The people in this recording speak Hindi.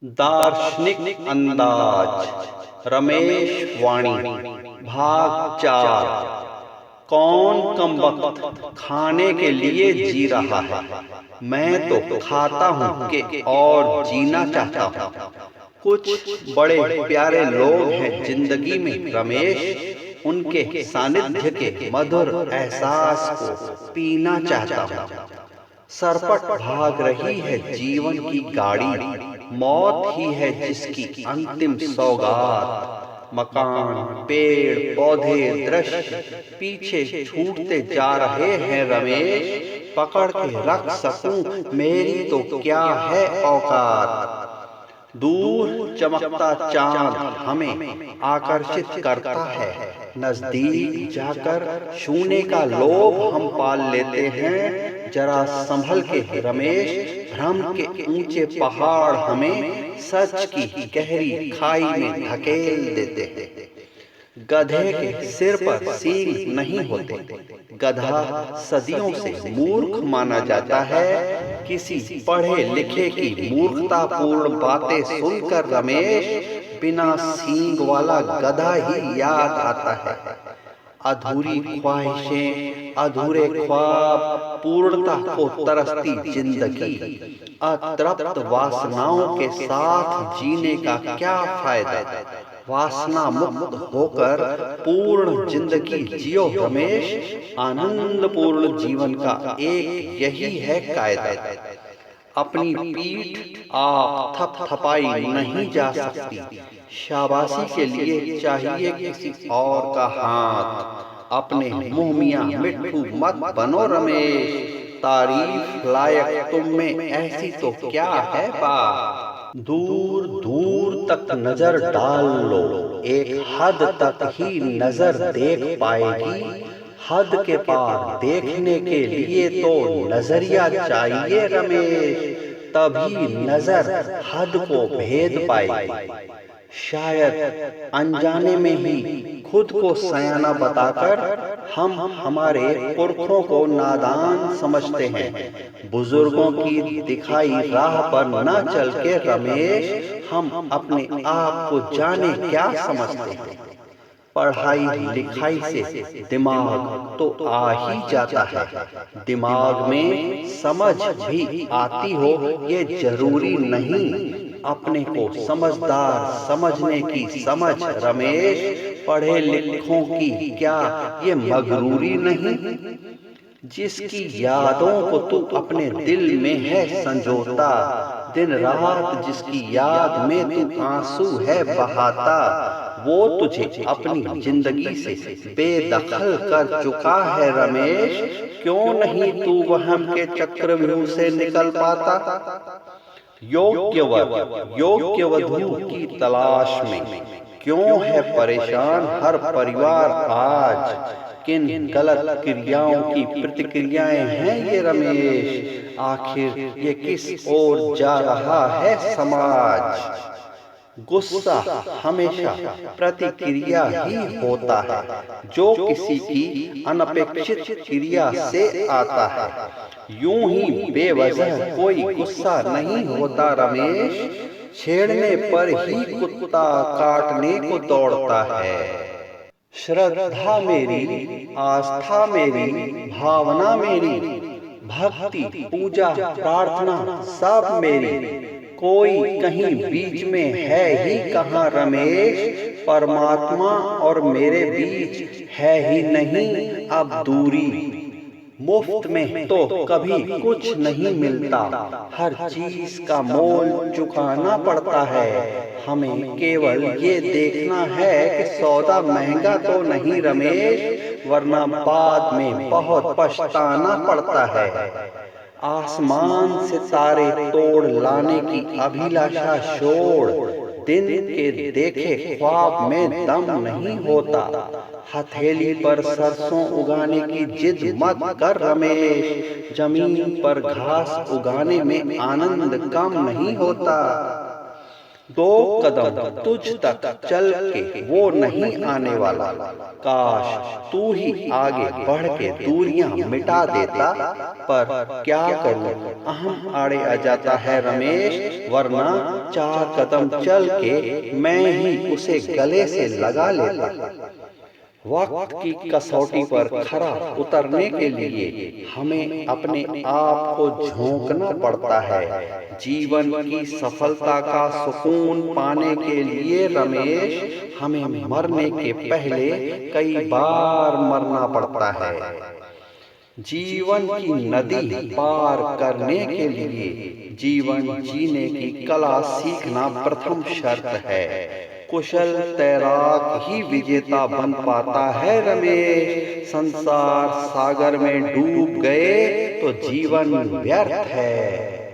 दार्शनिक अंदाज रमेश वाणी भाग 4। कौन कमबख्त खाने के लिए जी रहा है? मैं तो खाता हूँ कि और जीना चाहता हूँ। कुछ बड़े प्यारे लोग हैं जिंदगी में रमेश, उनके सानिध्य के मधुर एहसास को पीना चाहता हूँ। सरपट भाग रही है जीवन की गाड़ी, मौत ही है जिसकी अंतिम सौगात। मकान, पेड़ पौधे, दृश्य पीछे छूटते जा रहे हैं रमेश, पकड़ के रख सकूं मेरी तो क्या है औकात। दूर चमकता चांद हमें आकर्षित करता है, नजदीक जाकर छूने का लोभ हम पाल लेते हैं। जरा संभल के रमेश, भ्रम के ऊंचे पहाड़ हमें सच की गहरी खाई में धकेल देते हैं। गधे के सिर पर सींग नहीं होते, गधा सदियों से मूर्ख माना जाता है। किसी पढ़े लिखे की मूर्खतापूर्ण बातें सुनकर रमेश, बिना सींग वाला गधा ही याद आता है। अधूरी ख्वाहिशें, अधूरे ख्वाब, पूर्णता को तरसती जिंदगी, अतृप्त वासनाओं के साथ जीने का क्या फायदा। वासना मुक्त होकर पूर्ण जिंदगी जियो रमेश, आनंद पूर्ण जीवन का एक यही है कायदा। अपनी पीठ आप थपथपाई नहीं जा सकती, शाबाशी के लिए चाहिए किसी और का हाथ। अपने मुंह मियां मिट्ठू मत बनो रमेश, तारीफ लायक तुम में ऐसी तो क्या है बात। दूर दूर तक नजर डाल लो, एक हद तक ही नजर देख पाएगी। हद के पार देखने के लिए तो नजरिया चाहिए रमेश, तभी नजर हद को भेद पाएगी। शायद अनजाने में ही खुद को सयाना बताकर हम हमारे पुरखों को नादान समझते हैं। बुजुर्गों की दिखाई राह पर न चल के रमेश, हम अपने आप को जाने क्या समझते हैं। पढ़ाई लिखाई से दिमाग तो आ ही जाता है, दिमाग में समझ भी आती हो ये जरूरी नहीं। अपने को समझदार समझने की समझ रमेश, पढ़े लिखों की क्या ये मगरूरी नहीं। जिसकी यादों को तू अपने दिल में है संजोता, दिन रात जिसकी याद में तू आंसू है बहाता, वो तुझे अपनी जिंदगी से बेदखल कर चुका है रमेश। क्यों नहीं तू वहम के चक्रव्यूह से निकल पाता। योग्य वर योग्य वधू की तलाश में क्यों है परेशान हर परिवार आज। किन गलत क्रियाओं की प्रतिक्रियाएं हैं ये रमेश, आखिर ये किस ओर जा रहा है समाज। गुस्सा हमेशा प्रतिक्रिया ही होता है, जो किसी की अनपेक्षित क्रिया से आता है। यूं ही बेवजह कोई गुस्सा नहीं होता रमेश, छेड़ने पर ही कुत्ता काटने को दौड़ता है। श्रद्धा मेरी, आस्था मेरी, भावना मेरी, भक्ति पूजा प्रार्थना सब मेरी, कोई कहीं बीच में है ही कहाँ रमेश। परमात्मा और मेरे बीच है ही नहीं अब दूरी। मुफ्त में तो कभी कुछ नहीं मिलता, हर चीज का मोल चुकाना पड़ता है। हमें केवल ये देखना है कि सौदा महंगा तो नहीं रमेश, वरना बाद में बहुत पछताना पड़ता है। आसमान से तारे तोड़ लाने की अभिलाषा छोड़, दिन के देखे ख्वाब में दम नहीं होता। हथेली पर सरसों उगाने की जिद मत कर रमेश, जमीन पर घास उगाने में आनंद कम नहीं होता। दो कदम तुझ तक चल के वो नहीं आने वाला। काश तू ही आगे बढ़ के दूरियां मिटा देता, पर क्या करूं अहम आड़े आ जाता है रमेश, वरना 4 कदम चल के मैं ही उसे गले से लगा लेता। वक्त की कसौटी पर खरा उतरने के लिए हमें अपने आप को झोंकना पड़ता है। जीवन की सफलता का सुकून पाने के लिए रमेश, हमें मरने के पहले कई बार मरना पड़ता है। जीवन की नदी पार करने के लिए जीवन जीने की कला सीखना प्रथम शर्त है। कुशल तैराक ही विजेता बन पाता है रमेश। संसार सागर में डूब गए तो जीवन व्यर्थ है।